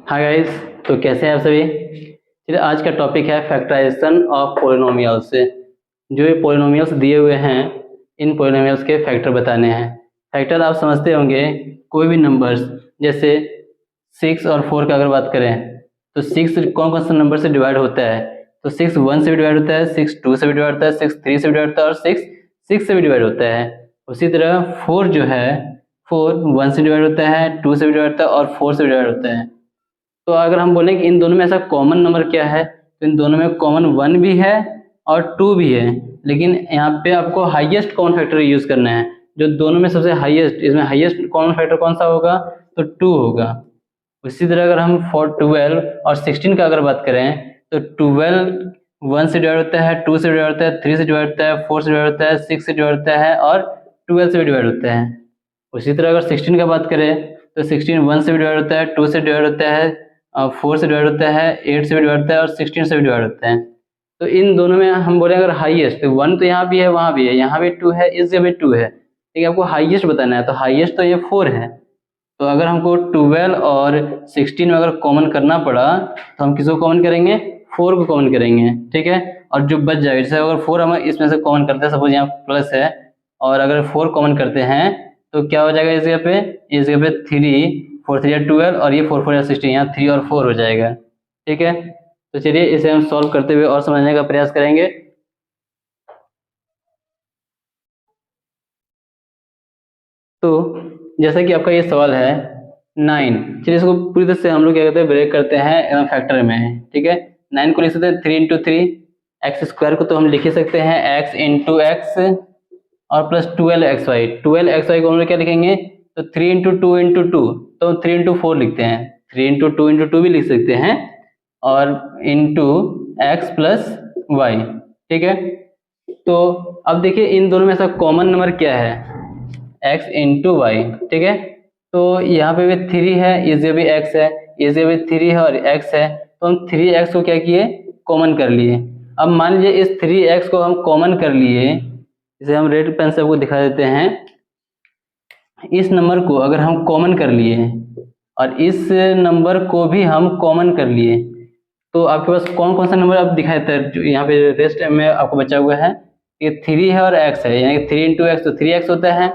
Hi guys. तो कैसे हैं आप सभी। चलिए आज का टॉपिक है फैक्टराइजेशन ऑफ पोलिनोमियल्स। जो ये पोलिनोमियल्स दिए हुए हैं, इन पोलिनोमियल्स के फैक्टर बताने हैं। फैक्टर आप समझते होंगे, कोई भी नंबर्स जैसे 6 और 4 का अगर बात करें तो 6 कौन कौन से नंबर से डिवाइड होता है। तो 6 1 से भी डिवाइड होता है, 6 2 से भी डिवाइड होता है, 6 3 से भी डिवाइड होता है और 6 6 से भी डिवाइड होता है। उसी तरह 4 जो है 4 1 से डिवाइड होता है, 2 से भी डिवाइड होता है और 4 से भी डिवाइड होता है। तो अगर हम बोलें कि इन दोनों में ऐसा कॉमन नंबर क्या है, तो इन दोनों में कॉमन 1 भी है और 2 भी है, लेकिन यहाँ पे आपको हाईएस्ट कॉमन फैक्टर यूज करना है। जो दोनों में सबसे हाईएस्ट, इसमें हाईएस्ट कॉमन फैक्टर कौन सा होगा, तो 2 होगा। उसी तरह अगर हम 12 और 16 का अगर बात करें तो 12 1 से डिवाइड होता है, 2 से डिवाइड होता है, 3 से डिवाइड होता है, 4 से डिवाइड होता है, 6 से डिवाइड होता है और 12 से भी डिवाइड होता है। उसी तरह अगर 16 का बात करें तो 16 1 से भी डिवाइड होता है, 2 से डिवाइड होता है, 4 से डिवाइड होता है, 8 से भी डिवाइड होता है और 16 से भी डिवाइड होता है। तो इन दोनों में हम बोले अगर हाईएस्ट, तो 1 तो यहाँ भी है, वहाँ भी है, यहाँ भी 2 है, इस जगह भी 2 है, ठीक है। आपको हाईएस्ट बताना है, तो हाईएस्ट तो ये 4 है। तो अगर हमको 12 और 16 में अगर कॉमन करना पड़ा तो हम किसको कॉमन करेंगे, 4 को कॉमन करेंगे, ठीक है। और जो बच जाए, जैसे अगर 4 हम इसमें से कॉमन करते हैं, सपोज यहाँ प्लस है और अगर 4 कॉमन करते हैं तो क्या हो जाएगा इस जगह पे, इस जगह पे 3 4 3 12 और ये 4 4 16, यहाँ 3 और 4 हो जाएगा, ठीक है। तो चलिए इसे हम सॉल्व करते हुए और समझने का प्रयास करेंगे। तो जैसा कि आपका ये सवाल है 9, चलिए इसको पूरी तरह से हम लोग क्या करते हैं, ब्रेक करते हैं एकदम फैक्टर में, ठीक है। 9 को लिख सकते हैं 3 इंटू 3, एक्स स्क्वायर को तो हम लिख ही सकते हैं x इंटू एक्स और प्लस 12xy। 12xy को हम लोग क्या लिखेंगे, तो 3 इंटू टू इंटू टू, तो 3 इंटू 4 लिखते हैं, 3 इंटू टू भी लिख सकते हैं और इंटू एक्स प्लस वाई, ठीक है। तो अब देखिए इन दोनों में ऐसा कॉमन नंबर क्या है, x इंटू वाई, ठीक है। तो यहाँ पे भी 3 है, इस जगह भी x है, इस जगह भी 3 है और x है, तो हम 3x को क्या किए, कॉमन कर लिए। अब मान लीजिए इस 3x को हम कॉमन कर लिए, इसे हम रेड पेन से आपको दिखा देते हैं। इस नंबर को अगर हम कॉमन कर लिए और इस नंबर को भी हम कॉमन कर लिए, तो आपके पास कौन कौन सा नंबर अब दिखाई देता है, जो यहाँ पे रेस्ट में आपको बचा हुआ है, ये 3 है और x है, यानी 3 इंटू एक्स तो 3x होता है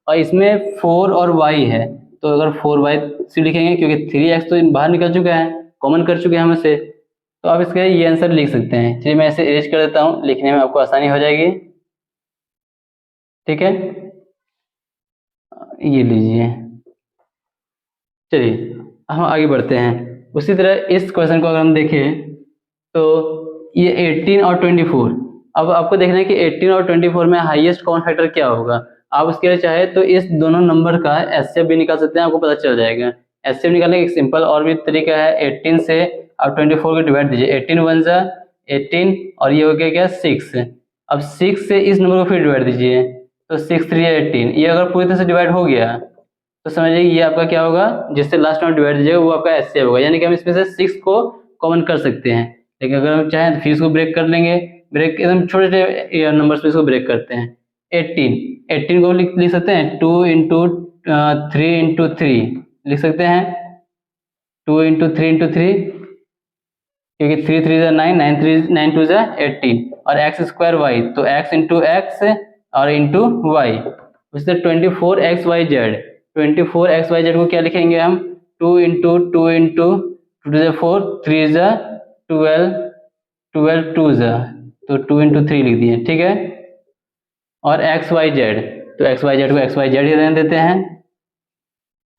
और इसमें 4 और y है, तो अगर 4y से लिखेंगे क्योंकि 3x तो बाहर निकल चुका है, कॉमन कर चुके हैं हम इसे, तो आप इसका ये आंसर लिख सकते हैं। चलिए मैं इसे इरेज कर देता हूँ, लिखने में आपको आसानी हो जाएगी, ठीक है। ये लीजिए। चलिए हम आगे बढ़ते हैं। उसी तरह इस क्वेश्चन को अगर हम देखें तो ये 18 और 24, अब आपको देखना है कि 18 और 24 में हाईएस्ट कॉमन फैक्टर क्या होगा। आप उसके लिए चाहे तो इस दोनों नंबर का एचसीएफ भी निकाल सकते हैं, आपको पता चल जाएगा। एचसीएफ निकालने का एक सिंपल और भी तरीका है, 18 से आप 24 को डिवाइड दीजिए, 18 1 जा 18 और ये हो गया क्या 6। अब 6 से इस नंबर को फिर डिवाइड दीजिए, तो 6 3 18, ये अगर पूरी तरह से डिवाइड हो गया तो समझिए ये आपका क्या होगा, जिससे लास्ट में डिवाइड दीजिएगा वो आपका एचसीएफ होगा, यानी कि हम इसमें से 6 को कॉमन कर सकते हैं। लेकिन अगर हम चाहें तो फिर इसको ब्रेक कर लेंगे, ब्रेक एकदम छोटे छोटे नंबर्स में इसको ब्रेक करते हैं। 18 को लिख सकते हैं 2 इंटू 3 इंटू 3 लिख सकते हैं, 2 इंटू 3 इंटू 3, क्योंकि 3 3 जा 9, 9 2 जा 18 और एक्स स्क्वायर वाई, तो एक्स इंटू एक्स और इंटू वाई, उससे 24xyz। 24xyz को क्या लिखेंगे हम, 2 इंटू 2 इंटू 2 जा 4, 3 जा 12, 12 2 जा, तो 2 इंटू 3 लिख दिए, ठीक है। और xyz, तो xyz को xyz ही रहने देते हैं।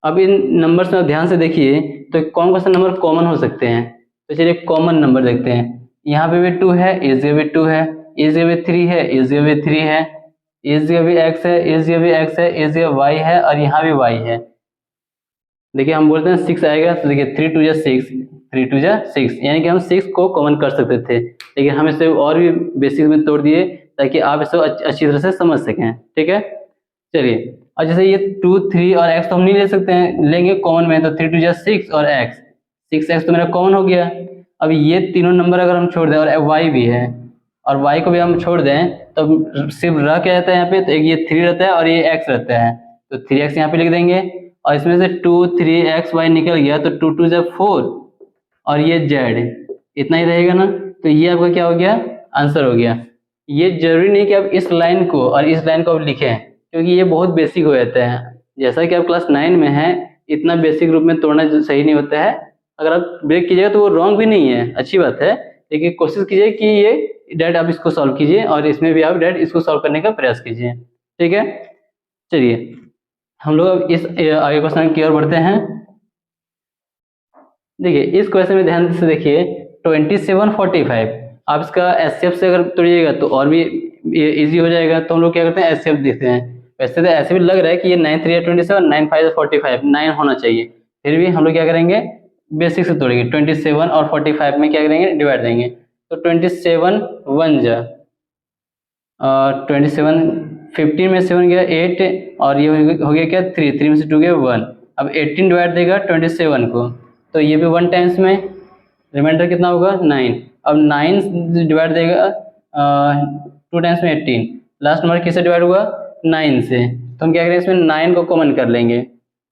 अब इन नंबर्स में ध्यान से देखिए तो कौन कौन सा नंबर कॉमन हो सकते हैं, तो चलिए कॉमन नंबर देखते हैं। यहाँ पे भी 2 है, इस जगह भी 2 है, इस जगह भी 3 है, इस जगह भी 3 है, इस जगह भी x है, इस जगह भी x है, इस जगह y है और यहाँ भी y है। देखिए हम बोलते हैं 6 आएगा, तो देखिए 3 2 जा 6, 3 2 जा 6, यानी कि हम 6 को कॉमन कर सकते थे, लेकिन हम इसे और भी बेसिक में तोड़ दिए ताकि आप इसे अच्छी तरह से समझ सकें, ठीक है। चलिए और जैसे ये 2 3 और x तो हम नहीं ले सकते हैं, लेंगे कॉमन में, तो 3 2 जा 6 और x, 6x तो मेरा कॉमन हो गया। अब ये तीनों नंबर अगर हम छोड़ दें और y भी है और y को भी हम छोड़ दें तो सिर्फ रह क्या रहता है यहाँ पे, तो एक ये 3 रहता है और ये x रहता है, तो 3x यहाँ पे लिख देंगे और इसमें से 2 3 x y निकल गया तो 2 2 जा 4 और ये z, इतना ही रहेगा ना। तो ये आपका क्या हो गया, आंसर हो गया। ये जरूरी नहीं कि आप इस लाइन को और इस लाइन को आप लिखें, क्योंकि ये बहुत बेसिक हो जाता है। जैसा कि आप क्लास 9 में हैं, इतना बेसिक रूप में तोड़ना सही नहीं होता है। अगर आप ब्रेक कीजिएगा तो वो रॉन्ग भी नहीं है, अच्छी बात है, लेकिन कोशिश कीजिए कि ये डायरेक्ट आप इसको सॉल्व कीजिए और इसमें भी आप डायरेक्ट इसको सॉल्व करने का प्रयास कीजिए। ठीक है, चलिए हम लोग अब इस आगे क्वेश्चन की ओर बढ़ते हैं। देखिए इस क्वेश्चन में ध्यान से देखिए, 2745 आप इसका एचसीएफ से अगर तोड़िएगा तो और भी इजी हो जाएगा। तो हम लोग क्या करते हैं, एचसीएफ देखते हैं। वैसे तो ऐसे भी लग रहा है कि ये 9 3 27, 9 5 45, 9 होना चाहिए, फिर भी हम लोग क्या करेंगे, बेसिक से तोड़ेंगे। 27 और 45 में क्या करेंगे, डिवाइड देंगे। तो 27 1 जा 27, 15 में 7 गया 8 और ये हो गया क्या 3, 3 में से 2 गया 1। अब 18 डिवाइड देगा 27 को, तो ये भी 1 टाइम्स में, रिमाइंडर कितना होगा 9। अब 9 डिवाइड देगा 2 टाइम्स में 18, लास्ट नंबर किससे डिवाइड हुआ, 9 से। तो हम क्या करेंगे, इसमें 9 को कॉमन कर लेंगे।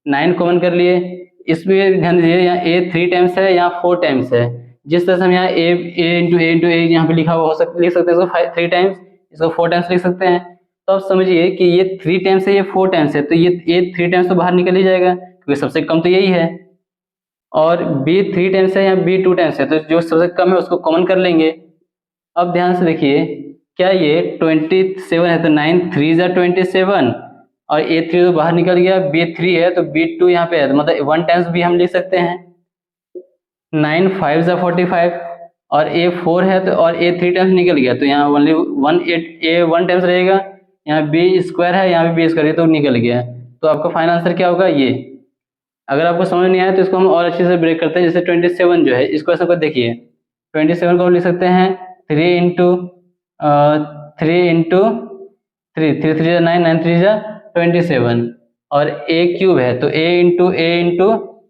9 कॉमन कर लिए। इसमें ध्यान दीजिए, यहाँ a 3 टाइम्स है, यहाँ 4 टाइम्स है। जिस तरह से हम यहाँ a यहाँ पे लिखा हुआ लिख सकते हैं, इसको 3 टाइम्स, इसको 4 टाइम्स लिख सकते हैं। तो आप समझिए कि ये 3 टाइम्स है, ये 4 टाइम्स है, तो ये a 3 टाइम्स तो बाहर निकल ही जाएगा, क्योंकि सबसे कम तो यही है। और b 3 टाइम्स है या b 2 टाइम्स है, तो जो सबसे कम है उसको कॉमन कर लेंगे। अब ध्यान से देखिए, क्या ये 27 है तो 9 3 जा 27 और a 3 तो बाहर निकल गया, b 3 है तो b 2 यहाँ पे है, तो मतलब 1 टाइम्स भी हम लिख सकते हैं। 9 5 जा 45 और a 4 है तो और a 3 टाइम्स निकल गया, तो यहाँ ओनली 1 टाइम्स रहेगा। यहाँ b स्क्वायर है, यहाँ भी b स्क्वायर है, तो निकल गया। तो आपका फाइनल आंसर क्या होगा ये। अगर आपको समझ नहीं आया तो इसको हम और अच्छे से ब्रेक करते हैं। जैसे 27 जो है, इस क्वेश्चन को देखिए, 27 को हम लिख सकते हैं 3 इंटू 3 3 जा 9, 9 3 जा 27 और a क्यूब है तो a इंटू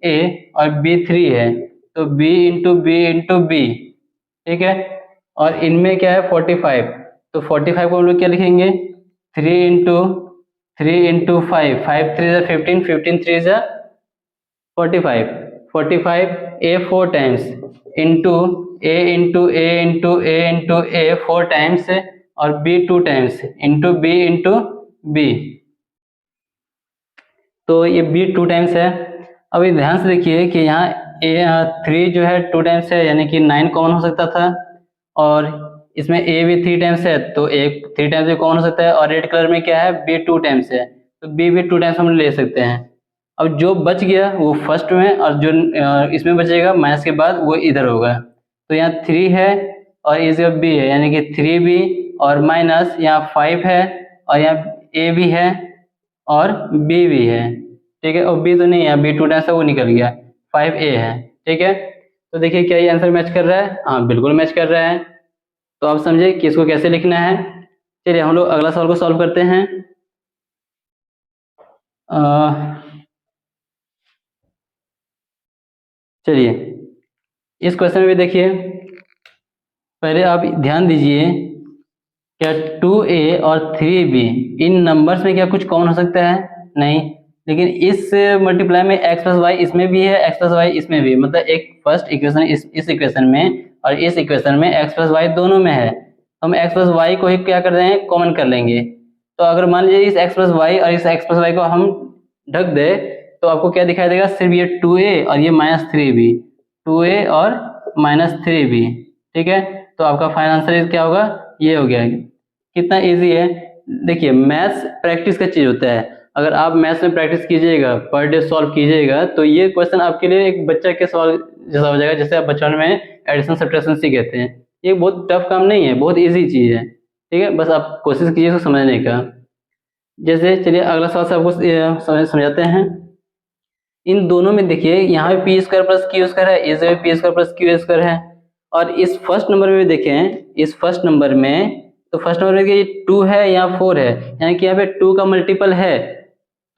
a और b 3 है तो b इंटू b। ठीक है, और इनमें क्या है 45, तो 45 को हम लोग क्या लिखेंगे, 3 इंटू 5, 5 3 जा 15, 15 3 जा 45, 45 a 4 times into a 4 times और b 2 टाइम्स इंटू b। तो ये b 2 टाइम्स है। अब ये ध्यान से देखिए कि यहाँ a 3 जो है 2 टाइम्स है, यानी कि 9 कॉमन हो सकता था, और इसमें a भी 3 टाइम्स है तो a 3 टाइम्स भी कॉमन हो सकता है, और रेड कलर में क्या है b 2 टाइम्स है तो b भी 2 टाइम्स हम ले सकते हैं। अब जो बच गया वो फर्स्ट में, और जो इसमें बचेगा माइनस के बाद वो इधर होगा। तो यहाँ 3 है और इस जगह b है, यानी कि 3b और माइनस यहाँ 5 है और यहाँ a भी है और b भी है। ठीक है, और b तो नहीं है, b 2 टाइम्स है वो निकल गया, 5a है। ठीक है, तो देखिए क्या ये आंसर मैच कर रहा है, हाँ बिल्कुल मैच कर रहा है। तो आप समझे कि इसको कैसे लिखना है। चलिए हम लोग अगला सवाल को सॉल्व करते हैं। चलिए इस क्वेश्चन में भी देखिए, पहले आप ध्यान दीजिए, क्या 2a और 3b इन नंबर्स में क्या कुछ कॉमन हो सकता है, नहीं। लेकिन इस मल्टीप्लाई में x प्लस वाई इसमें भी है, x प्लस वाई इसमें भी, मतलब एक फर्स्ट इक्वेशन इस इक्वेशन में और इस इक्वेशन में x प्लस वाई दोनों में है। हम x प्लस वाई को ही क्या कर रहे हैं, कॉमन कर लेंगे। तो अगर मान लीजिए इस x प्लस वाई और इस x प्लस वाई को हम ढक दे तो आपको क्या दिखाई देगा, सिर्फ ये 2a और ये -3b, 2a और -3b। ठीक है, तो आपका फाइनल आंसर क्या होगा, ये हो गया। कितना इजी है। देखिए मैथ्स प्रैक्टिस का चीज होता है, अगर आप मैथ्स में प्रैक्टिस कीजिएगा, पर डे सॉल्व कीजिएगा, तो ये क्वेश्चन आपके लिए एक बच्चा के सवाल जैसा हो जाएगा, जैसे आप बचपन में एडिशन सब्ट्रैक्शन सीखे थे। ये बहुत टफ काम नहीं है, बहुत इजी चीज है। ठीक है, बस आप कोशिश कीजिए इसको समझने का। जैसे चलिए अगला सवाल से आपको समझाते हैं। इन दोनों में देखिए, यहाँ पे P square plus Q square है, इस जगह P square plus Q square है, और इस फर्स्ट नंबर में भी देखें, इस फर्स्ट नंबर में, तो फर्स्ट नंबर में देखिए 2 है या 4 है, यानी कि यहाँ पे 2 का मल्टीपल है,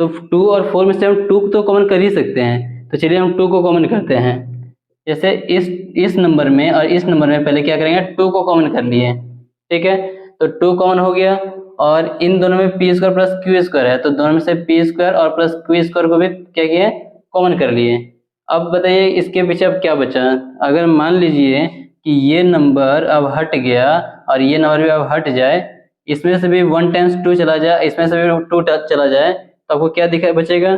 तो 2 और 4 में से हम 2 तो कॉमन कर ही सकते हैं। तो चलिए हम 2 को कॉमन करते हैं। जैसे इस नंबर में और इस नंबर में पहले क्या करेंगे, 2 को कॉमन कर लिए। ठीक है, तो 2 कॉमन हो गया, और इन दोनों में P square plus Q square है, तो दोनों में से पी स्क्वायर और प्लस क्यू स्क्वायर को भी क्या किए, कॉमन कर लिए। अब बताइए इसके पीछे अब क्या बचा। अगर मान लीजिए कि ये नंबर अब हट गया और ये नंबर भी अब हट जाए, इसमें से भी 1 टाइम्स 2 चला जाए, इसमें से भी 2 चला जाए, तो आपको क्या दिखा बचेगा।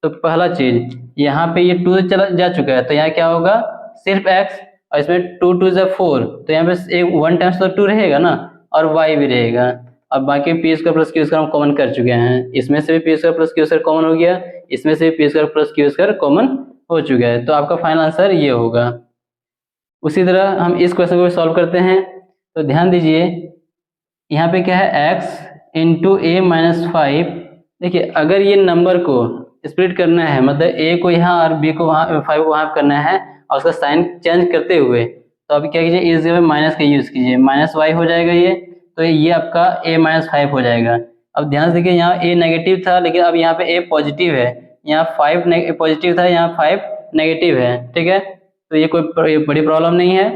तो पहला चीज यहाँ पे ये 2 चला जा चुका है, तो यहाँ क्या होगा, सिर्फ x, और इसमें 2 2 4, तो यहाँ पे एक 1 टाइम्स तो 2 रहेगा ना, और y भी रहेगा। अब बाकी P square plus Q square हम कॉमन कर चुके हैं, इसमें से भी P square plus Q square common हो गया, इसमें से भी P square plus Q square common हो चुका है, तो आपका फाइनल आंसर ये होगा। उसी तरह हम इस क्वेश्चन को भी सॉल्व करते हैं। तो ध्यान दीजिए यहाँ पे क्या है, x इंटू ए माइनस 5। देखिए अगर ये नंबर को स्प्लिट करना है, मतलब a को यहाँ और b को वहाँ, 5 को वहाँ करना है, और उसका साइन चेंज करते हुए, तो अभी क्या कीजिए, इस जगह माइनस का यूज कीजिए, माइनस y हो जाएगा ये, तो ये आपका a माइनस 5 हो जाएगा। अब ध्यान से देखिए यहाँ a नेगेटिव था, लेकिन अब यहाँ पे a पॉजिटिव है, यहाँ 5 पॉजिटिव था, यहाँ 5 नेगेटिव है, ठीक है, तो ये कोई बड़ी प्रॉब्लम नहीं है।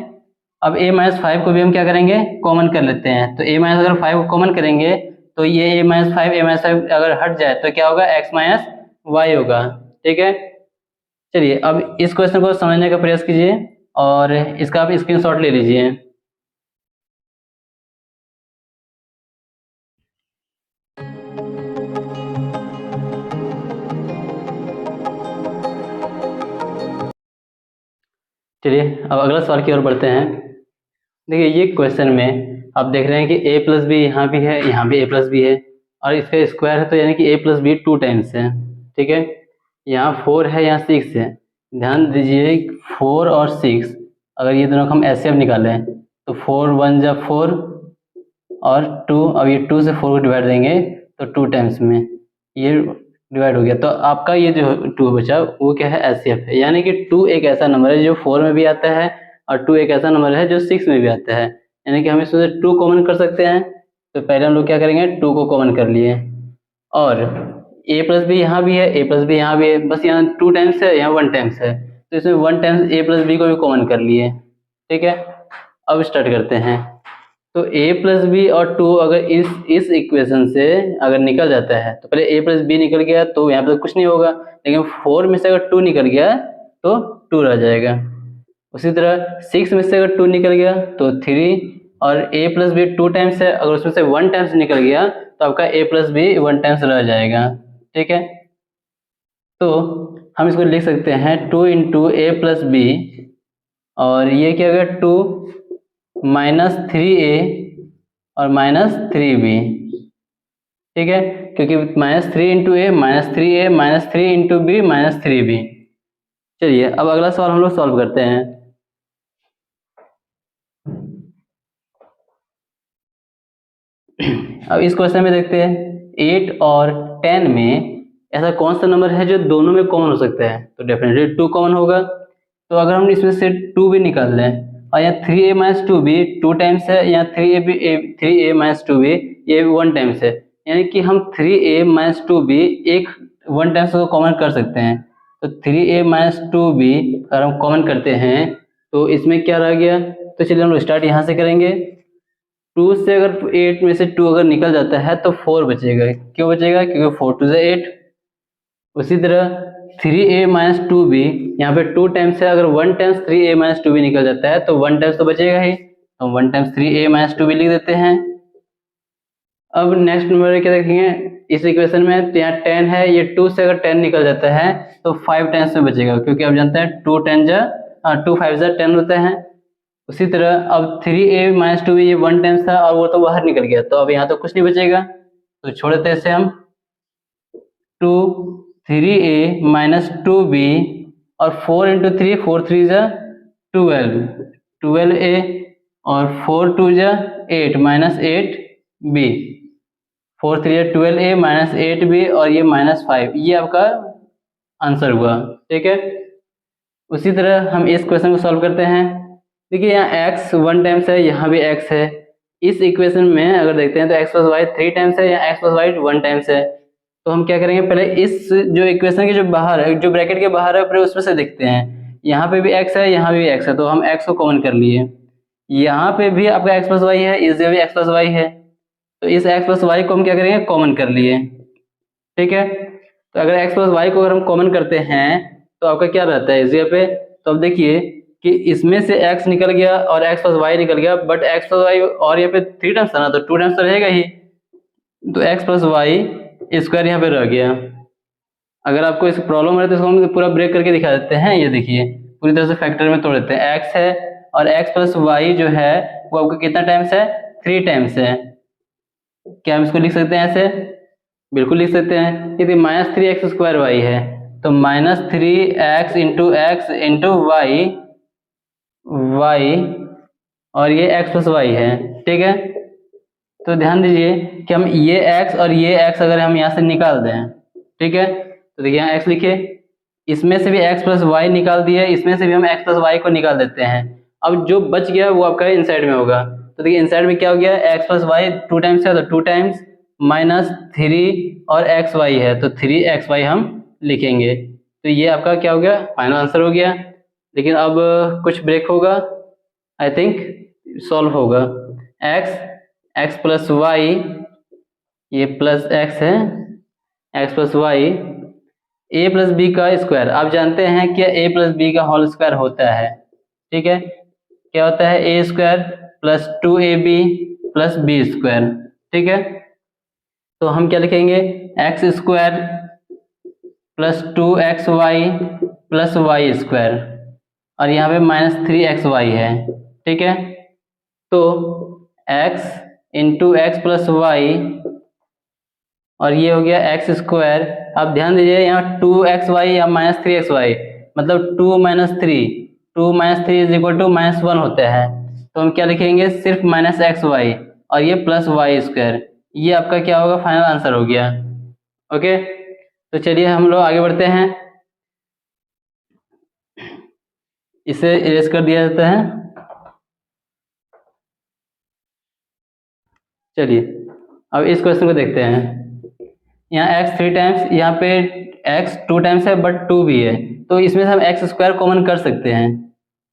अब a माइनस 5 को भी हम क्या करेंगे, कॉमन कर लेते हैं, तो a माइनस अगर 5 को कॉमन करेंगे तो ये a माइनस 5 अगर हट जाए तो क्या होगा, x माइनस वाई होगा, ठीक है। चलिए अब इस क्वेश्चन को समझने का प्रयास कीजिए और इसका आप स्क्रीनशॉट ले लीजिए। चलिए अब अगला सवाल की ओर बढ़ते हैं। देखिए ये क्वेश्चन में आप देख रहे हैं कि a प्लस बी यहाँ भी है, यहाँ भी a प्लस बी है, और इसका स्क्वायर है, तो यानी कि a प्लस बी 2 टाइम्स है, ठीक है। यहाँ 4 है, यहाँ 6 है। ध्यान दीजिए 4 और 6, अगर ये दोनों को हम एचसीएफ निकालें तो 4 1 जा 4 और 2, अब ये 2 से 4 को डिवाइड देंगे तो 2 टाइम्स में ये डिवाइड हो गया, तो आपका ये जो 2 बचा वो क्या है, एचसीएफ है। यानी कि 2 एक ऐसा नंबर है जो 4 में भी आता है, और 2 एक ऐसा नंबर है जो 6 में भी आता है, यानी कि हम इसमें से 2 कॉमन कर सकते हैं। तो पहले हम लोग क्या करेंगे, 2 को कॉमन कर लिए, और a प्लस बी यहाँ भी है, a प्लस बी यहाँ भी है, बस यहाँ 2 टाइम्स है, यहाँ 1 टाइम्स है, तो इसमें 1 टाइम्स a प्लस बी को भी कॉमन कर लिए, ठीक है। अब स्टार्ट करते हैं। तो a प्लस बी और 2 अगर इस इक्वेशन से अगर निकल जाता है, तो पहले a प्लस बी निकल गया तो यहाँ पे तो कुछ नहीं होगा, लेकिन 4 में से अगर 2 निकल गया तो 2 रह जाएगा। उसी तरह 6 में से अगर 2 निकल गया तो 3, और a प्लस बी 2 टाइम्स है, अगर उसमें से 1 टाइम्स निकल गया तो आपका a प्लस बी 1 टाइम्स रह जाएगा, ठीक है। तो हम इसको लिख सकते हैं 2 इंटू ए प्लस बी, और ये क्या होगा 2 माइनस 3a और माइनस 3b, ठीक है, क्योंकि minus 3 into a minus 3a minus 3 into b minus 3b। चलिए अब अगला सवाल हम लोग सॉल्व करते हैं। अब इस क्वेश्चन में देखते हैं 8 और 10 में ऐसा कौन सा नंबर है जो दोनों में कॉमन हो सकता है, तो डेफिनेटली 2 कॉमन होगा। तो अगर हम इसमें से 2 भी निकाल लें, और यहाँ 3a माइनस 2 भी 2 टाइम्स है, यहाँ 3a माइनस 2 भी ये 1 टाइम्स है, यानी कि हम 3a माइनस 2 भी एक 1 टाइम्स को कॉमन कर सकते हैं। तो 3a माइनस 2 भी अगर हम कॉमन करते हैं तो इसमें क्या रह गया, तो चलिए हम स्टार्ट यहाँ से करेंगे। 2 से अगर 8 में से 2 अगर निकल जाता है तो 4 बचेगा, क्यों बचेगा, क्योंकि 4 2 से 8। उसी तरह 3a माइनस 2 भी यहाँ पे 2 टाइम्स है, अगर 1 टाइम्स 3a माइनस 2 भी निकल जाता है तो 1 टाइम्स तो बचेगा ही, तो 1 टाइम्स 3a माइनस 2 भी लिख देते हैं। अब नेक्स्ट नंबर क्या देखेंगे इस इक्वेशन में, तो यहाँ 10 है, ये 2 से अगर 10 निकल जाता है तो 5 टाइम्स में बचेगा, क्योंकि आप जानते हैं 2 5 जा 10 होते हैं। उसी तरह अब 3a माइनस 2 भी ये 1 टाइम्स था और वो तो बाहर निकल गया, तो अब यहाँ तो कुछ नहीं बचेगा, तो छोड़ देते हैं इसे हम। 2 3a माइनस 2b, और 4 इंटू 3 4 3 जा 12a, और 4 2 जा 8 माइनस 8b, 4 3 जा 12a माइनस 8b, और ये माइनस 5, ये आपका आंसर हुआ, ठीक है। उसी तरह हम इस क्वेश्चन को सॉल्व करते हैं। देखिए यहाँ x 1 टाइम्स है, यहाँ भी x है। इस इक्वेशन में अगर देखते हैं तो x प्लस वाई 3 टाइम्स है, या x प्लस वाई 1 टाइम्स है, तो हम क्या करेंगे, पहले इस जो इक्वेशन के जो बाहर है, जो ब्रैकेट के बाहर है, पहले उसमें से देखते हैं। यहाँ पे भी x है, यहाँ भी x है, तो हम x को कॉमन कर लिए। यहाँ पे भी आपका x प्लस वाई है, इस जगह भी x प्लस वाई है, तो इस x प्लस वाई को हम क्या करेंगे, कॉमन कर लिए, ठीक है। तो अगर x प्लस वाई को अगर हम कॉमन करते हैं तो आपका क्या रहता है इस जगह पे, तो अब देखिए कि इसमें से x निकल गया और x प्लस वाई निकल गया, बट x प्लस वाई और यहाँ पे 3 टाइम्स था ना, तो 2 टाइम्स तो रहेगा ही, तो x प्लस वाई स्क्वायर यहाँ पे रह गया। अगर आपको इस प्रॉब्लम है तो इसको हम पूरा ब्रेक करके दिखा देते हैं। ये देखिए पूरी तरह से फैक्टर में तोड़ देते हैं। x है और x प्लस वाई जो है वो आपका कितना टाइम्स है, 3 टाइम्स है। क्या हम इसको लिख सकते हैं ऐसे, बिल्कुल लिख सकते हैं। यदि माइनस 3x स्क्वायर वाई है तो minus 3x into x into y, y और ये x प्लस वाई है, ठीक है। तो ध्यान दीजिए कि हम ये x और ये x अगर हम यहाँ से निकाल दें, ठीक है, तो देखिए यहाँ x लिखे, इसमें से भी x प्लस वाई निकाल दिए, इसमें से भी हम x प्लस वाई को निकाल देते हैं। अब जो बच गया वो आपका इनसाइड में होगा। तो देखिए इनसाइड में क्या हो गया, x प्लस वाई 2 टाइम्स है तो 2 टाइम्स माइनस 3 और एक्स वाई है तो 3xy हम लिखेंगे। तो ये आपका क्या हो गया, फाइनल आंसर हो गया। लेकिन अब कुछ ब्रेक होगा, आई थिंक सॉल्व होगा। x प्लस वाई, ये प्लस x है, x plus y a plus b का स्क्वायर। आप जानते हैं कि ए प्लस बी का होल स्क्वायर होता है, ठीक है। क्या होता है, a square plus 2ab plus b square, ठीक है। तो हम क्या लिखेंगे, x square plus 2xy plus y square, और यहाँ पे माइनस 3xy है, ठीक है। तो x into x plus y और ये हो गया एक्स स्क्वायर। अब ध्यान दीजिए यहाँ 2xy या माइनस 3xy मतलब 2 माइनस 3 इज इक्वल टू -1 होता है। तो हम क्या लिखेंगे, सिर्फ माइनस एक्स वाई और ये प्लस वाई स्क्वायर। ये आपका क्या होगा, फाइनल आंसर हो गया। ओके, तो चलिए हम लोग आगे बढ़ते हैं। इसे इरेज कर दिया जाता है। चलिए अब इस क्वेश्चन को देखते हैं। यहाँ x 3 टाइम्स, यहाँ पे x 2 टाइम्स है बट 2 भी है, तो इसमें से हम एक्स स्क्वायर कॉमन कर सकते हैं।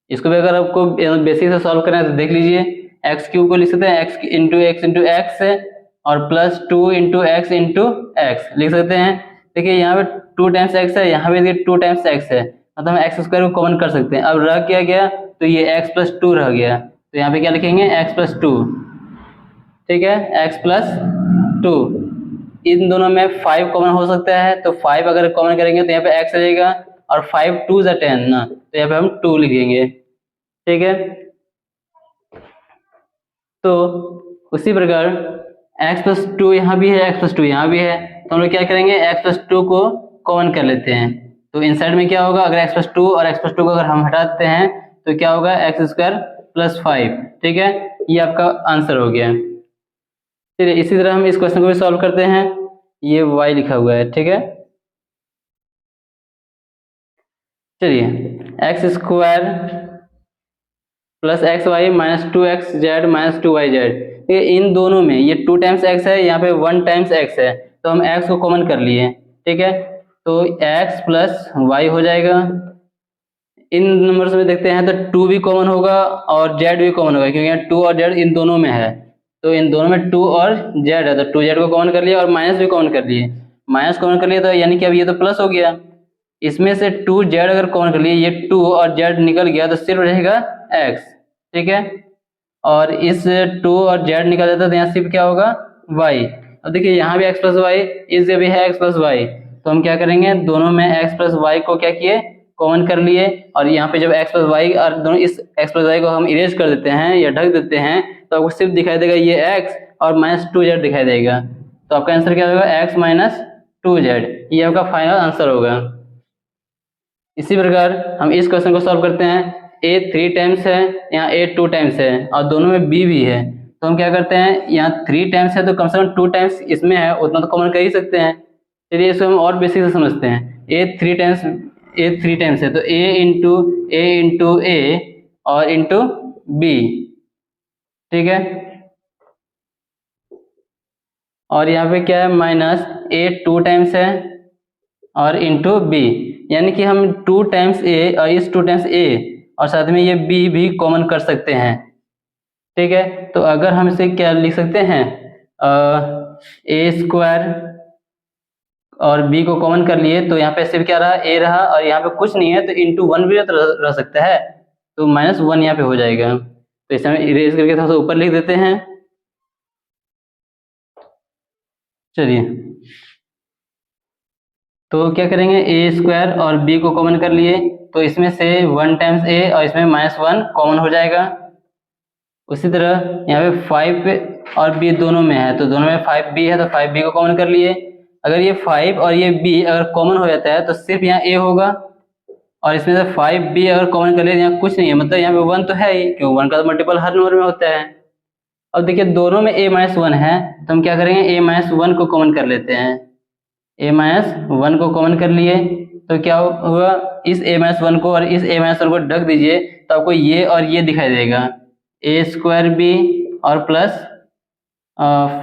इसको भी अगर आपको बेसिक से सॉल्व करना है तो देख लीजिए, एक्स क्यूब को लिख सकते हैं एक्स इंटू एक्स और प्लस 2 इंटू एक्स लिख सकते हैं। देखिए यहाँ पे 2 टाइम्स एक्स है, यहाँ पे देखिए 2 टाइम्स एक्स है, मतलब हम एक्स स्क्वायर को कॉमन कर सकते हैं। अब रह क्या गया, तो ये एक्स प्लस 2 रह गया, तो यहाँ पे क्या लिखेंगे, एक्स प्लस 2, ठीक है, x प्लस 2। इन दोनों में 5 कॉमन हो सकता है, तो 5 अगर कॉमन करेंगे तो यहाँ पे x रहेगा और 5 2 ज़ा 10 ना, तो यहाँ पे हम 2 लिखेंगे, ठीक है। तो उसी प्रकार x प्लस 2 यहाँ भी है, x प्लस 2 यहाँ भी है, तो हम लोग क्या करेंगे, x प्लस 2 को कॉमन कर लेते हैं। तो इनसाइड में क्या होगा, अगर x प्लस 2 और x प्लस 2 को अगर हम हटा देते हैं तो क्या होगा, एक्स स्क्वायर प्लस 5, ठीक है। ये आपका आंसर हो गया। चलिए इसी तरह हम इस क्वेश्चन को भी सॉल्व करते हैं। ये y लिखा हुआ है, ठीक है। चलिए x square plus x y minus 2xz minus 2yz, इन दोनों में ये 2 टाइम्स x है, यहाँ पे 1 टाइम्स x है, तो हम x को कॉमन कर लिए, ठीक है। तो x प्लस वाई हो जाएगा। इन नंबर्स में देखते हैं तो 2 भी कॉमन होगा और z भी कॉमन होगा, क्योंकि यहाँ 2 और z इन दोनों में है, तो इन दोनों में 2 और z है, तो 2z को कॉमन कर लिया और माइनस भी कॉमन कर लिए। माइनस कॉमन कर लिया तो यानी कि अब ये तो प्लस हो गया। इसमें से 2z अगर कॉमन कर लिए, ये 2 और z निकल गया तो सिर्फ रहेगा x, ठीक है। और इस 2 और z निकल जाता है तो यहाँ सिर्फ क्या होगा, y। अब देखिए यहाँ भी x प्लस वाई, इस जगह भी है x प्लस वाई, तो हम क्या करेंगे, दोनों में x प्लस वाई को क्या किए, कॉमन कर लिए। और यहाँ पे जब x प्लस वाई और दोनों इस x प्लस वाई को हम इरेज कर देते हैं या ढक देते हैं तो आपको सिर्फ दिखाई देगा ये x और माइनस 2z दिखाई देगा। तो आपका आंसर क्या होगा, x माइनस 2z, ये आपका फाइनल आंसर होगा। इसी प्रकार हम इस क्वेश्चन को सॉल्व करते हैं। a 3 टाइम्स है, यहाँ a 2 टाइम्स है और दोनों में b भी है, तो हम क्या करते हैं, यहाँ 3 टाइम्स है तो कम से कम 2 टाइम्स इसमें है, उतना तो कॉमन कर ही सकते हैं। चलिए इसको हम और बेसिक से समझते हैं। a 3 टाइम्स है तो a इंटू a और इंटू b, ठीक है। और यहाँ पे क्या है, माइनस a 2 टाइम्स है और इंटू b, यानी कि हम 2 टाइम्स a और इस 2 टाइम्स a और साथ में ये b भी कॉमन कर सकते हैं, ठीक है। तो अगर हम इसे क्या लिख सकते हैं, ए स्क्वायर और बी को कॉमन कर लिए तो यहाँ पे सिर्फ क्या रहा, ए रहा, और यहाँ पे कुछ नहीं है तो इंटू वन भी तो रह सकता है, तो माइनस वन यहाँ पे हो जाएगा। तो इसे हम इरेज करके थोड़ा सा ऊपर लिख देते हैं। चलिए, तो क्या करेंगे, ए स्क्वायर और बी को कॉमन कर लिए तो इसमें से वन टाइम्स ए और इसमें माइनस वन कॉमन हो जाएगा। उसी तरह यहाँ पे फाइव और बी दोनों में है तो दोनों में फाइव बी है तो फाइव बी को कॉमन कर लिए। अगर ये फाइव और ये बी अगर कॉमन हो जाता है तो सिर्फ यहाँ ए होगा, और इसमें से फाइव बी अगर कॉमन कर लिए यहाँ कुछ नहीं है, मतलब यहाँ पे वन तो है ही, क्यों वन का तो मल्टीपल हर नंबर में होता है। अब देखिए दोनों में ए माइनस वन है तो हम क्या करेंगे, ए माइनस वन को कॉमन कर लेते हैं। ए माइनस वन को कॉमन कर लिए तो क्या हुआ, इस ए माइनस वन को और इस ए माइनस वन को ढक दीजिए तो आपको ये और ये दिखाई देगा, ए स्क्वायर बी और प्लस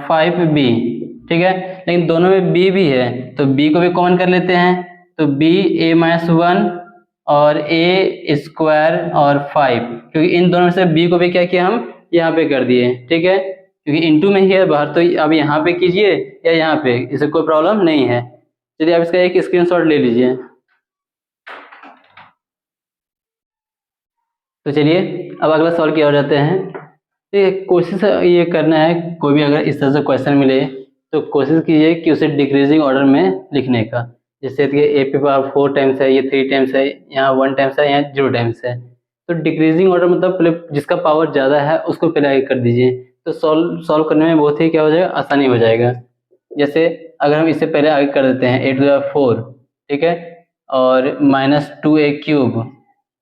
फाइव बी। ठीक है, लेकिन दोनों में बी भी है तो बी को भी कॉमन कर लेते हैं, तो बी ए माइनस वन और ए स्क्वायर और फाइव, क्योंकि इन दोनों में से बी को भी क्या किया हम यहाँ पे कर दिए। ठीक है, क्योंकि इनटू में ही है बाहर, तो अब यहाँ पे कीजिए या यहाँ पे, इससे कोई प्रॉब्लम नहीं है। चलिए आप इसका एक स्क्रीनशॉट ले लीजिए। तो चलिए अब अगला सवाल क्या हो जाते हैं। तो कोशिश ये करना है, कोई भी अगर इस तरह से क्वेश्चन मिले तो कोशिश कीजिए कि उसे डिक्रीजिंग ऑर्डर में लिखने का। जैसे कि ए पे पावर 4 टाइम्स है, ये 3 टाइम्स है, यहाँ 1 टाइम्स है, यहाँ 0 टाइम्स है, तो डिक्रीजिंग ऑर्डर मतलब पहले जिसका पावर ज़्यादा है उसको पहले आगे कर दीजिए, तो सॉल्व करने में बहुत ही क्या हो जाएगा, आसानी हो जाएगा। जैसे अगर हम इससे पहले आगे कर देते हैं ए टू द 4, ठीक है, और minus 2a cube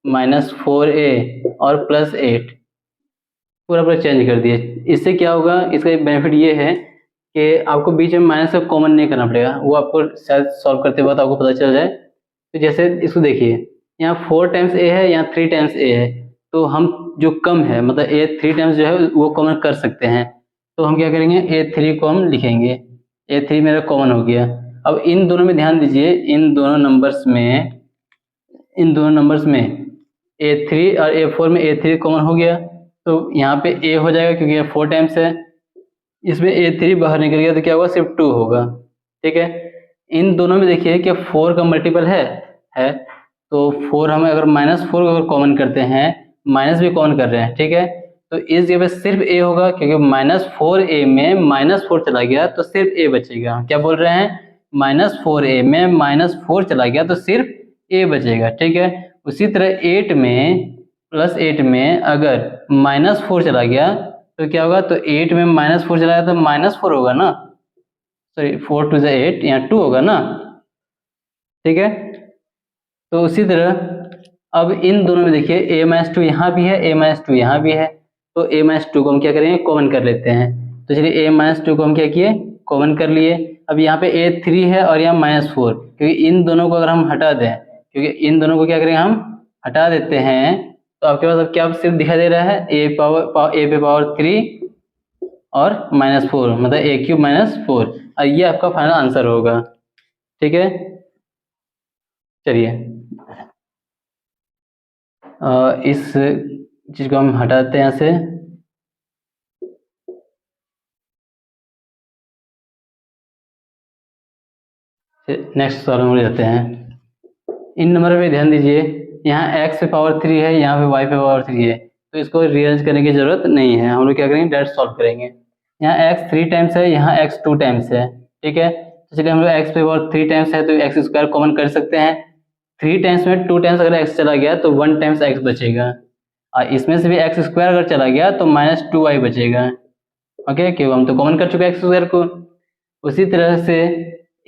minus 4a और प्लस 8, पूरा पूरा चेंज कर दिए। इससे क्या होगा, इसका एक बेनिफिट ये है कि आपको बीच में माइनस का कॉमन नहीं करना पड़ेगा, वो आपको शायद सॉल्व करते वक्त आपको पता चल जाए। तो जैसे इसको देखिए, यहाँ 4 टाइम्स ए है, यहाँ 3 टाइम्स ए है, तो हम जो कम है मतलब ए 3 टाइम्स जो है वो कॉमन कर सकते हैं, तो हम क्या करेंगे, ए 3 को हम लिखेंगे, ए 3 मेरा कॉमन हो गया। अब इन दोनों में ध्यान दीजिए, इन दोनों नंबर्स में A3 और A4 में A3 कॉमन हो गया, तो यहाँ पे A हो जाएगा क्योंकि ये 4 टाइम्स है, इसमें A3 बाहर निकल गया तो क्या होगा, सिर्फ 2 होगा। ठीक है, इन दोनों में देखिए कि 4 का मल्टीपल है, तो 4 हम अगर माइनस 4 अगर कॉमन करते हैं, माइनस भी कॉमन कर रहे हैं, ठीक है, तो इस जगह पे सिर्फ A होगा क्योंकि माइनस 4A में माइनस 4 चला गया तो सिर्फ A बचेगा। क्या बोल रहे हैं, माइनस 4A में माइनस 4 चला गया तो सिर्फ A बचेगा। ठीक है, उसी तरह 8 में प्लस 8 में अगर माइनस 4 चला गया तो क्या होगा, तो 8 में माइनस 4 चला गया तो माइनस 4 होगा ना, सॉरी 4 टू 8, यहाँ 2 होगा ना। ठीक है, तो उसी तरह अब इन दोनों में देखिए a माइनस 2 यहाँ भी है, a माइनस 2 यहाँ भी है, तो a माइनस 2 को हम क्या करेंगे, कॉमन कर लेते हैं। तो चलिए a माइनस 2 को हम क्या किए, कॉमन कर लिए। अब यहाँ पे a3 है और यहाँ माइनस 4, क्योंकि इन दोनों को अगर हम हटा दें, क्योंकि इन दोनों को क्या करेंगे, हम हटा देते हैं, तो आपके पास अब क्या सिर्फ दिखाई दे रहा है a पे पावर 3 और माइनस 4, मतलब a क्यूब माइनस 4, और ये आपका फाइनल आंसर होगा। ठीक है, चलिए इस चीज को हम हटाते हैं यहाँ से। नेक्स्ट सवाल में जाते हैं। इन नंबर पे ध्यान दीजिए, यहाँ x पे पावर 3 है, यहाँ पे y पे पावर 3 है, तो इसको रीअरेंज करने की जरूरत नहीं है, हम लोग क्या करेंगे, डायरेक्ट सॉल्व करेंगे। यहाँ x 3 टाइम्स है, यहाँ x 2 टाइम्स है। ठीक है, तो चलिए हम लोग x पे पावर 3 टाइम्स है तो x स्क्वायर कॉमन कर सकते हैं। 3 टाइम्स में 2 टाइम्स अगर x चला गया तो 1 टाइम्स x बचेगा, और इसमें से भी x स्क्वायर अगर चला गया तो माइनस 2y बचेगा। ओके, क्यों हम तो कॉमन कर चुके हैं x स्क्वायर को। उसी तरह से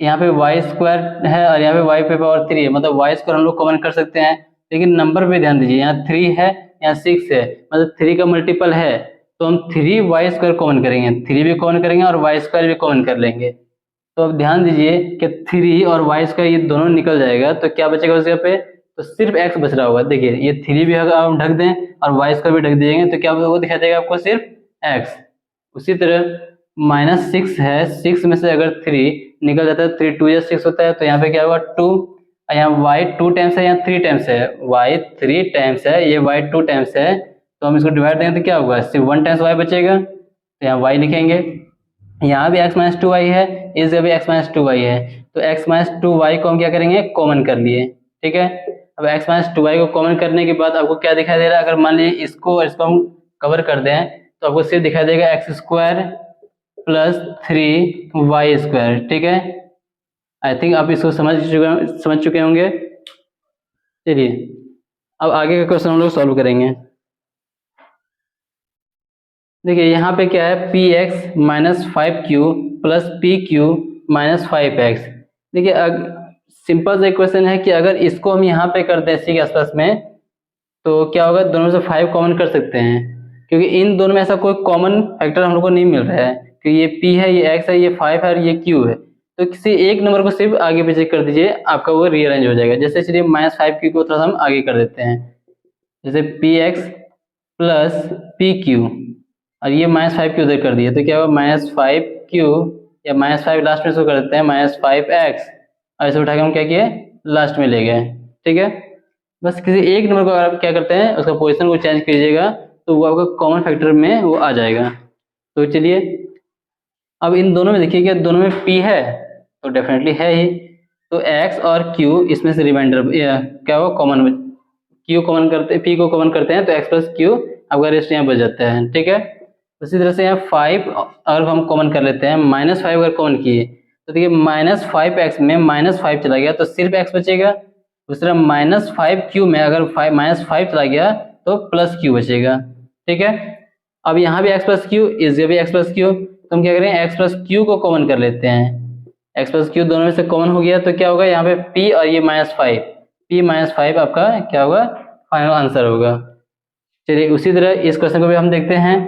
यहाँ पे y स्क्वायर है और यहाँ पे y पे पावर 3 है, मतलब y स्क्वायर हम लोग कॉमन कर सकते हैं, लेकिन नंबर पे ध्यान दीजिए, यहाँ 3 है, यहाँ 6 है, मतलब 3 का मल्टीपल है, तो हम 3y स्क्वायर कॉमन करेंगे, 3 भी कॉमन करेंगे और y स्क्वायर भी कॉमन कर लेंगे। तो अब ध्यान दीजिए कि 3 और y स्क्वायर ये दोनों निकल जाएगा, तो क्या बचेगा उस जगह पे, तो सिर्फ x बच रहा होगा। देखिए ये 3 भी अगर हम ढक दें और y स्क्वायर भी ढक देंगे तो क्या वो दिखा देगा आपको, सिर्फ x। उसी तरह माइनस 6 है, 6 में से अगर 3 निकल जाता है, 3 2 या 6 होता है, तो यहाँ पे क्या होगा 2, यहाँ y 2 टाइम्स है, यहाँ 3 टाइम्स है, y 3 टाइम्स है, ये y 2 टाइम्स है, तो हम इसको डिवाइड देंगे तो क्या होगा, सिर्फ 1 टाइम्स y बचेगा, तो यहाँ y लिखेंगे। यहाँ भी x माइनस टू वाई है, इस जगह भी x माइनस टू वाई है, तो x माइनस टू वाई को हम क्या करेंगे, कॉमन कर लिए। ठीक है, अब x माइनस टू वाई को कॉमन करने के बाद आपको क्या दिखाई दे रहा है, अगर मान लीजिए इसको और इसको हम कवर कर दें तो आपको सिर्फ दिखाई देगा x square plus three y square. ठीक है, आई थिंक आप इसको समझ चुके होंगे। चलिए अब आगे का क्वेश्चन हम लोग सॉल्व करेंगे। देखिए यहाँ पे क्या है, P x minus five Q plus P Q minus five x. देखिए सिंपल सा क्वेश्चन है कि अगर इसको हम यहाँ पे कर दें इसी के आसपास में, तो क्या होगा, दोनों में से फाइव कॉमन कर सकते हैं, क्योंकि इन दोनों में ऐसा कोई कॉमन फैक्टर हम लोग को नहीं मिल रहा है, क्योंकि ये p है, ये x है, ये 5 है और ये q है। तो किसी एक नंबर को सिर्फ आगे पीछे कर दीजिए, आपका वो रीअरेंज हो जाएगा। जैसे चलिए माइनस फाइव क्यू को थोड़ा सा हम आगे कर देते हैं, जैसे P x plus P Q, और ये माइनस फाइव क्यू उधर कर दिए, तो क्या होगा माइनस फाइव क्यू, या माइनस फाइव लास्ट में इसको कर देते हैं माइनस फाइव एक्स, और इसे उठा के हम क्या किए, लास्ट में ले गए। ठीक है, बस किसी एक नंबर को अगर आप क्या करते हैं, उसका पोजीशन को चेंज कीजिएगा तो वो आपका कॉमन फैक्टर में वो आ जाएगा। तो चलिए अब इन दोनों में देखिए, क्या दोनों में p है, तो डेफिनेटली है ही, तो x और q इसमें से रिमाइंडर क्या हो, कॉमन, q कॉमन करते, p को कॉमन करते हैं तो x प्लस क्यू आपका रेस्ट यहाँ बच जाता है। ठीक है, उसी तरह से यहाँ फाइव अगर हम कॉमन कर लेते हैं, माइनस फाइव अगर कॉमन किए तो देखिए माइनस फाइव एक्स में माइनस फाइव चला गया तो सिर्फ x बचेगा। उस तरह माइनस फाइव क्यू में अगर माइनस फाइव चला गया तो प्लस क्यू बचेगा। ठीक है, अब यहाँ भी x प्लस क्यू, इस जगह भी x प्लस क्यू, तो हम क्या करें, x प्लस क्यू को कॉमन कर लेते हैं। x प्लस क्यू दोनों में से कॉमन हो गया तो क्या होगा, यहाँ पे p और ये minus five, p minus five आपका क्या होगा, फाइनल आंसर होगा। चलिए उसी तरह इस क्वेश्चन को भी हम देखते हैं,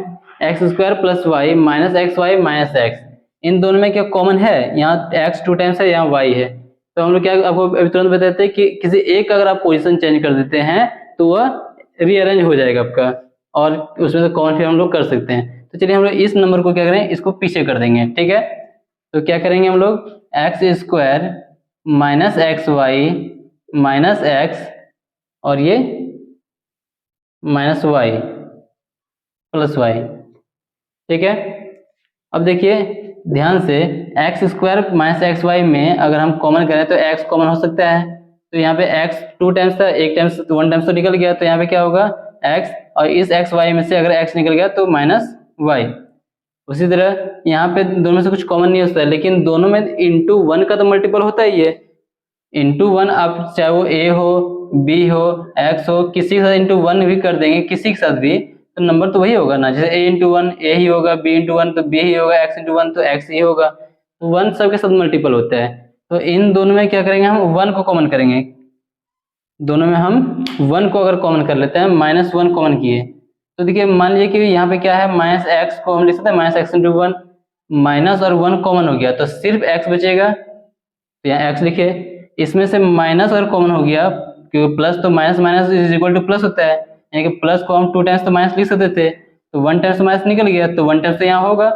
x square plus y minus x y minus x, इन दोनों में क्या कॉमन है, यहाँ x टू टाइम्स है, यहाँ y है, तो हम लोग क्या आपको अभी तुरंत बताते हैं कि किसी एक अगर आप पोजीशन चेंज कर देते हैं तो वह रीअरेंज हो जाएगा आपका, और उसमें से कॉमन फिर हम लोग कर सकते हैं। तो चलिए हम लोग इस नंबर को क्या करें, इसको पीछे कर देंगे। ठीक है, तो क्या करेंगे हम लोग, x square minus x y minus x, और ये माइनस वाई प्लस वाई। ठीक है, अब देखिए ध्यान से, x square minus x y में अगर हम कॉमन करें तो एक्स कॉमन हो सकता है, तो यहाँ पे एक्स टू टाइम्स था, एक टाइम्स वन टाइम्स तो निकल गया, तो यहाँ पे क्या होगा एक्स, और इस एक्स वाई में से अगर एक्स निकल गया तो माइनस वाई। उसी तरह यहाँ पे दोनों में से कुछ कॉमन नहीं होता है, लेकिन दोनों में इंटू वन का तो मल्टीपल होता ही है। इंटू वन आप चाहे वो ए हो, बी हो, एक्स हो, किसी के साथ इंटू वन भी कर देंगे, किसी के साथ भी, तो नंबर तो वही होगा ना। जैसे ए इंटू वन ए ही होगा, बी इंटू वन तो बी ही होगा, एक्स इंटू वन तो एक्स ही होगा, तो वन सबके साथ मल्टीपल होता है। तो इन दोनों में क्या करेंगे, हम वन को कॉमन करेंगे, दोनों में हम वन को अगर कॉमन कर लेते हैं, माइनस वन कॉमन किए, तो देखिए मान लीजिए कि यहाँ पे क्या है, माइनस एक्स को हम लिख सकते हैं minus x into one, minus और वन कॉमन हो गया तो सिर्फ एक्स बचेगा, तो यहाँ एक्स लिखे। इसमें से माइनस अगर कॉमन हो गया, क्योंकि प्लस तो minus minus is equal two plus होता है, यानी कि प्लस को हम टू टाइम्स तो माइनस लिख सकते थे, तो वन टाइम्स तो माइनस निकल गया, तो वन टाइम्स तो यहाँ होगा,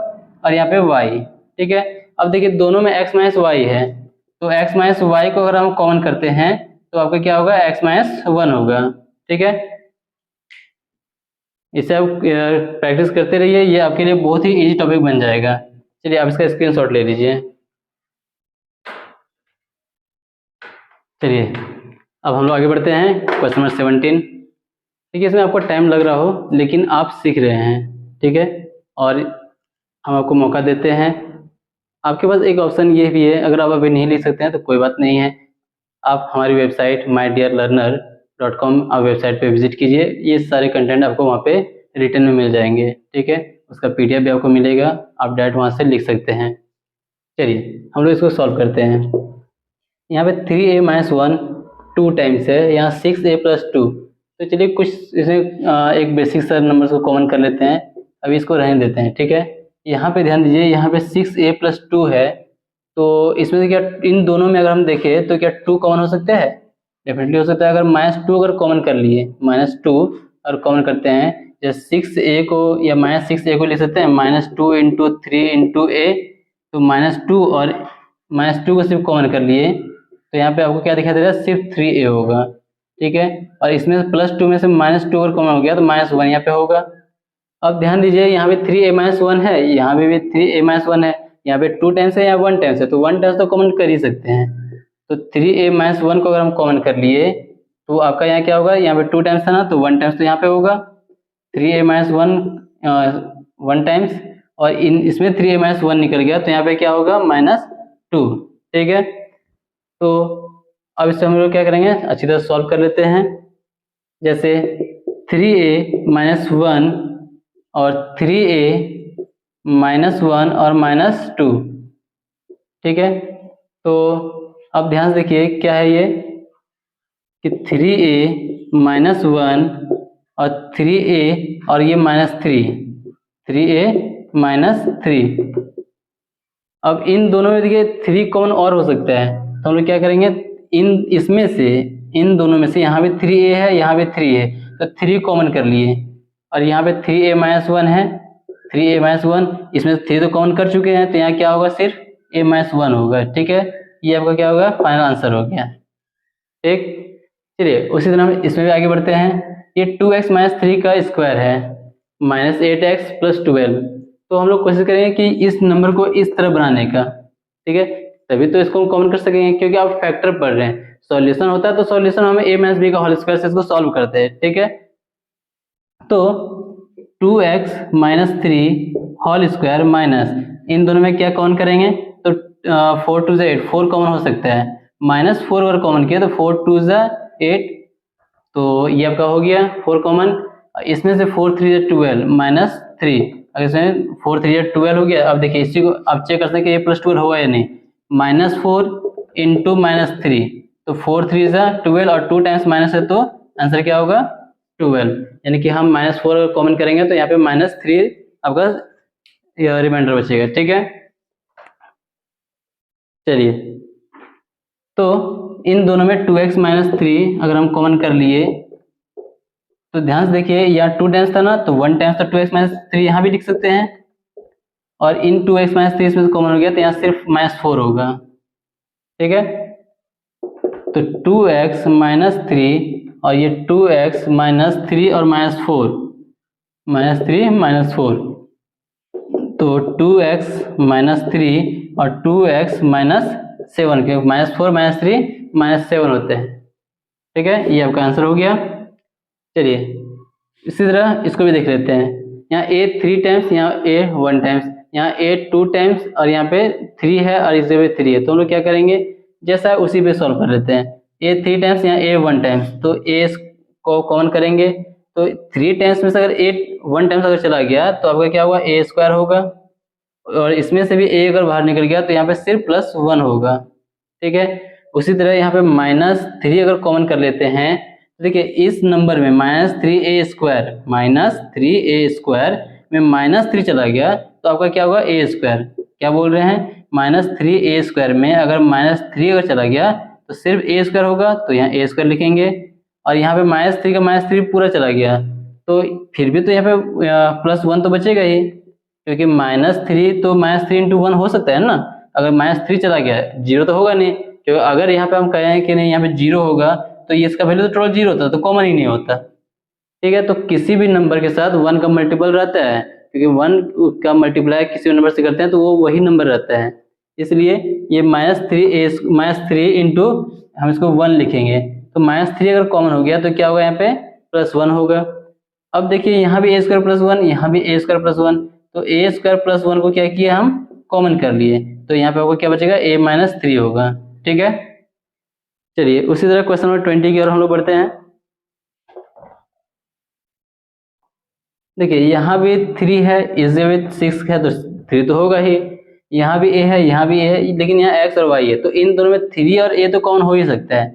और यहाँ पे वाई। ठीक है, अब देखिए दोनों में एक्स माइनस वाई है, तो एक्स माइनस वाई को अगर हम कॉमन करते हैं तो आपका क्या होगा, एक्स माइनस वन होगा। ठीक है, इसे आप प्रैक्टिस करते रहिए, ये आपके लिए बहुत ही इजी टॉपिक बन जाएगा। चलिए आप इसका स्क्रीनशॉट ले लीजिए। चलिए अब हम लोग आगे बढ़ते हैं, क्वेश्चन नंबर 17। ठीक है, इसमें आपको टाइम लग रहा हो लेकिन आप सीख रहे हैं। ठीक है, और हम आपको मौका देते हैं, आपके पास एक ऑप्शन ये भी है, अगर आप अभी नहीं लिख सकते हैं तो कोई बात नहीं है, आप हमारी वेबसाइट mydearlearner.com आप वेबसाइट पे विजिट कीजिए, ये सारे कंटेंट आपको वहाँ पे रिटर्न में मिल जाएंगे। ठीक है, उसका PDF भी आपको मिलेगा, आप डायरेक्ट वहाँ से लिख सकते हैं। चलिए हम लोग इसको सॉल्व करते हैं। यहाँ पे 3a minus one two times है, यहाँ 6a प्लस टू, तो चलिए कुछ इसमें एक बेसिक सा नंबर को कॉमन कर लेते हैं, अभी इसको रहने देते हैं। ठीक है, यहाँ पे ध्यान दीजिए, यहाँ पे 6a प्लस टू है, तो इसमें से क्या इन दोनों में अगर हम देखें तो क्या टू कॉमन हो सकता है, डेफिनेटली हो सकता है। अगर माइनस टू अगर कॉमन कर लिए, माइनस टू अगर कॉमन करते हैं, जैसे 6a को या माइनस 6a को लिख सकते हैं minus two into three into a, तो माइनस टू और माइनस टू को सिर्फ कॉमन कर लिए, तो यहाँ पे आपको क्या दिखाई दे रहा है, सिर्फ 3a होगा। ठीक है, और इसमें प्लस टू में से माइनस टू अगर कॉमन हो गया तो माइनस वन यहाँ पे होगा। अब ध्यान दीजिए यहाँ पे 3a माइनस वन है, यहाँ पे भी 3a माइनस वन है, यहाँ पे 2 टाइम्स है या 1 टाइम्स है, तो 1 टाइम्स तो कॉमन कर ही सकते हैं। तो 3a - 1 को अगर हम कॉमन कर लिए तो आपका यहाँ क्या होगा, यहाँ पे 2 टाइम्स था ना, तो 1 टाइम्स तो यहाँ पे होगा 3a - 1 टाइम्स, और इसमें 3a - 1 निकल गया, तो यहाँ पे क्या होगा -2। ठीक है, तो अब इससे हम लोग क्या करेंगे, अच्छी तरह सॉल्व कर लेते हैं। जैसे 3a - 1 और 3a - 1 और -2। ठीक है, तो अब ध्यान से देखिए क्या है ये कि 3a - 1 और 3a और ये -3, 3a - 3। अब इन दोनों में देखिए 3 कॉमन और हो सकता है, तो हम लोग क्या करेंगे, इसमें से इन दोनों में से यहाँ भी 3a है, यहाँ भी 3 है, तो 3 कॉमन कर लिए, और यहाँ पे 3a - 1 है, 3a - 1, इसमें 3 तो कॉमन कर चुके हैं, तो यहाँ क्या होगा, सिर्फ a - 1 होगा। ठीक है, ये आपका क्या होगा, फाइनल आंसर हो गया। ठीक, चलिए उसी तरह हम इसमें भी आगे बढ़ते हैं। ये 2x - 3 का स्क्वायर है -8x + 12, तो हम लोग कोशिश करेंगे कि इस नंबर को इस तरह बनाने का। ठीक है, तभी तो इसको हम कॉमन कर सकेंगे, क्योंकि आप फैक्टर पढ़ रहे हैं, सॉल्यूशन होता है तो सॉल्यूशन हम a - b का होल स्क्वायर से इसको सॉल्व करते हैं। ठीक है, तो 2x - 3 होल स्क्वायर माइनस, इन दोनों में क्या कॉमन करेंगे, तो 4 2 8, 4 कॉमन हो सकता है, -4 अगर कॉमन किया तो 4 2 8, तो ये आपका हो गया 4 कॉमन। इसमें से 4 3 12 -3, अगर इसमें 4 3 12 हो गया। अब देखिए इसी को आप चेक कर सकते हैं कि a + 12 हुआ या नहीं, -4 इंटू -3, तो 4 3 12 और 2 टाइम्स माइनस है, तो आंसर क्या होगा 12, यानी कि हम -4 कॉमन करेंगे तो यहाँ पे -3 आपका रिमाइंडर बचेगा। ठीक है, चलिए, तो इन दोनों में 2x - 3 अगर हम कॉमन कर लिए तो ध्यान से देखिए, यहाँ 2 टाइम्स था ना, तो 1 टाइम्स तो 2x - 3 यहाँ भी लिख सकते हैं, और इन 2x - 3 इसमें से कॉमन हो गया, तो यहाँ सिर्फ -4 होगा। ठीक है, तो 2x - 3 और ये 2x - 3 और -4, -3 - 4, तो 2x - 3 और 2x - 7, क्योंकि -4 - 3 -7 होते हैं। ठीक है, ये आपका आंसर हो गया। चलिए इसी तरह इसको भी देख लेते हैं। यहाँ a 3 टाइम्स, यहाँ a 1 टाइम्स, यहाँ a 2 टाइम्स, और यहाँ पे 3 है और इस जगह 3 है, तो हम लोग क्या करेंगे, जैसा है उसी पे सॉल्व कर लेते हैं। a 3 टाइम्स, यहाँ a 1 टाइम्स, तो a को कॉमन करेंगे, तो 3 टाइम्स में से अगर a 1 टाइम्स अगर चला गया तो आपका क्या होगा, a² होगा, और इसमें से भी a अगर बाहर निकल गया तो यहाँ पे सिर्फ +1 होगा। ठीक है, उसी तरह यहाँ पे -3 अगर कॉमन कर लेते हैं, देखिए इस नंबर में -3a² में -3 चला गया, तो आपका क्या होगा, a²। क्या बोल रहे हैं, -3a² में अगर -3 अगर चला गया तो सिर्फ a² होगा, तो यहाँ a² लिखेंगे, और यहाँ पे -3 का -3 पूरा चला गया, तो फिर भी तो यहाँ पे +1 तो बचेगा ही, क्योंकि -3 तो -3 × 1 हो सकता है ना, अगर -3 चला गया 0 तो होगा नहीं, क्योंकि अगर यहाँ पे हम कहें कि नहीं यहाँ पे 0 होगा तो ये इसका वैल्यू तो टोटल 0 होता, तो कॉमन ही नहीं होता। ठीक है, तो किसी भी नंबर के साथ 1 का मल्टीपल रहता है, क्योंकि 1 का मल्टीप्लाई किसी भी नंबर से करते हैं तो वो वही नंबर रहता है, इसलिए ये -3 इंटू हम इसको 1 लिखेंगे, तो -3 अगर कॉमन हो गया तो क्या होगा, यहाँ पे +1 होगा। अब देखिए यहाँ भी a² + 1, यहाँ भी a² + 1, तो a² + 1 को क्या किया हम कॉमन कर लिए, तो यहाँ पे आपको क्या बचेगा, a - 3 होगा। ठीक है, चलिए उसी तरह क्वेश्चन नंबर 20 की ओर हम लोग बढ़ते हैं। देखिए यहाँ भी 3 है, इस जगह भी 6 है, तो 3 तो होगा ही, यहाँ भी a है, यहाँ भी a है, लेकिन यहाँ x और y है, तो इन दोनों में 3 और a तो कॉमन हो ही सकता है,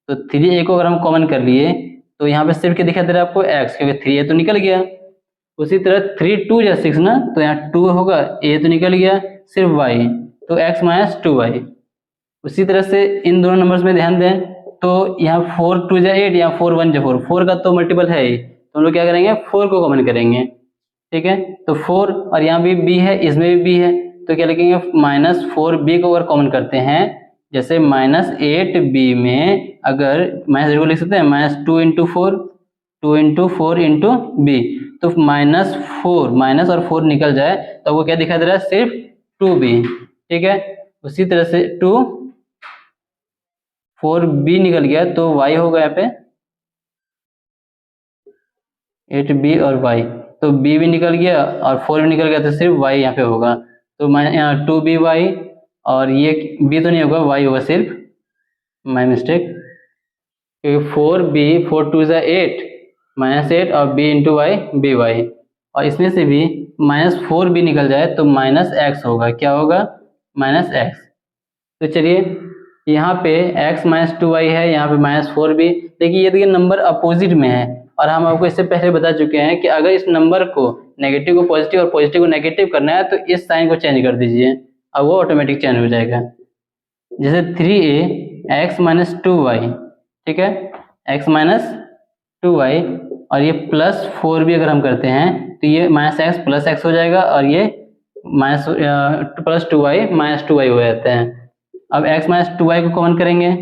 तो 3a को अगर हम कॉमन कर लिए तो यहाँ पे सिर्फ क्या दिखाई दे रहा है आपको, x, क्योंकि 3a तो निकल गया। उसी तरह 3 2 या 6 ना, तो यहाँ 2 होगा, a तो निकल गया, सिर्फ y, तो x - 2y। उसी तरह से इन दोनों नंबर्स में ध्यान दें, तो यहाँ 4 2 या 8, यहाँ 4 1 या 4, 4 का तो मल्टीपल है ही, तो हम लोग क्या करेंगे, 4 को कॉमन करेंगे। ठीक है, तो 4, और यहाँ भी b है, इसमें भी b है, तो क्या लिखेंगे, -4b को अगर कॉमन करते हैं, जैसे -8b में अगर -8 को लिख सकते हैं, -2 × 4, 2 × 4 × b, तो -4 माइनस और 4 निकल जाए तो आपको क्या दिखाई दे रहा है, सिर्फ 2b, ठीक है। उसी तरह से 2 4b निकल गया तो y होगा यहाँ पे 8b और y, तो b भी निकल गया और 4 भी निकल गया तो सिर्फ y यहाँ पे होगा। तो मैं यहाँ 2by और ये b तो नहीं होगा, y होगा सिर्फ, माई मिस्टेक, क्योंकि 4b 4 2 8 -8 और b into y b y, और इसमें से भी -4b निकल जाए तो -x होगा। क्या होगा? -x। तो चलिए यहाँ पे x -2y है, यहाँ पे -4b। देखिए ये नंबर अपोजिट में है, और हम आपको इससे पहले बता चुके हैं कि अगर इस नंबर को नेगेटिव को पॉजिटिव और पॉजिटिव को नेगेटिव करना है तो इस साइन को चेंज कर दीजिए, अब वो ऑटोमेटिक चेंज हो जाएगा। जैसे 3a x - 2y, ठीक है, x - 2y, और ये +4b अगर हम करते हैं तो ये -x +x हो जाएगा, और ये +2y -2y हो जाते हैं। अब x - 2y को कॉमन करेंगे,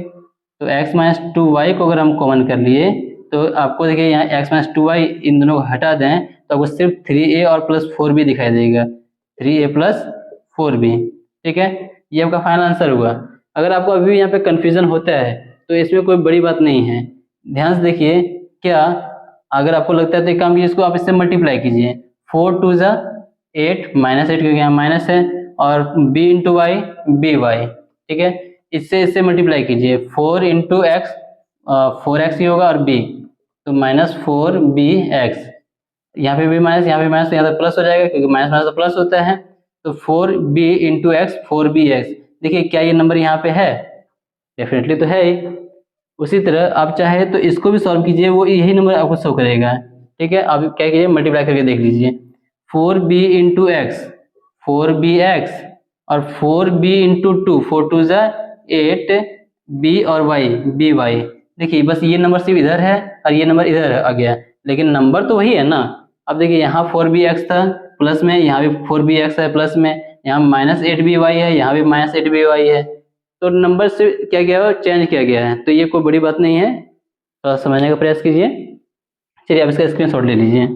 तो x - 2y को अगर हम कॉमन कर लिए तो आपको देखिए यहाँ x - 2y इन दोनों को हटा दें तो आपको सिर्फ 3a और +4b दिखाई देगा, 3a + 4b, ठीक है। ये आपका फाइनल आंसर हुआ। अगर आपको अभी भी यहाँ पे कन्फ्यूजन होता है तो इसमें कोई बड़ी बात नहीं है, ध्यान से देखिए। क्या अगर आपको लगता है तो एक काम कीजिए, इसको आप इससे मल्टीप्लाई कीजिए, 4 2 8 -8 क्योंकि यहाँ माइनस है, और b into y b y, ठीक है। इससे मल्टीप्लाई कीजिए, 4 इंटू एक्स 4x ही होगा, और b तो -4bx, यहाँ पे भी माइनस यहाँ पे माइनस, यहाँ तो प्लस हो जाएगा क्योंकि माइनस माइनस तो प्लस होता है, तो 4b इंटू एक्स 4bx। देखिए क्या ये नंबर यहाँ पे है? डेफिनेटली तो है ही। उसी तरह आप चाहे तो इसको भी सॉल्व कीजिए, वो यही नंबर आपको शो करेगा, ठीक है। अब क्या कीजिए, मल्टीप्लाई करके देख लीजिए, 4b इंटू एक्स 4bx, और 4b इंटू 2 4 2 8b और y by। देखिए बस ये नंबर सिर्फ इधर है और ये नंबर इधर आ गया, लेकिन नंबर तो वही है ना। अब देखिए यहाँ 4bx था प्लस में, यहाँ भी 4bx है प्लस में, यहाँ -8by है, यहाँ भी -8by है, तो नंबर से क्या गया है, चेंज किया गया है। तो ये कोई बड़ी बात नहीं है, थोड़ा समझने का प्रयास कीजिए। चलिए अब इसका स्क्रीनशॉट ले लीजिए।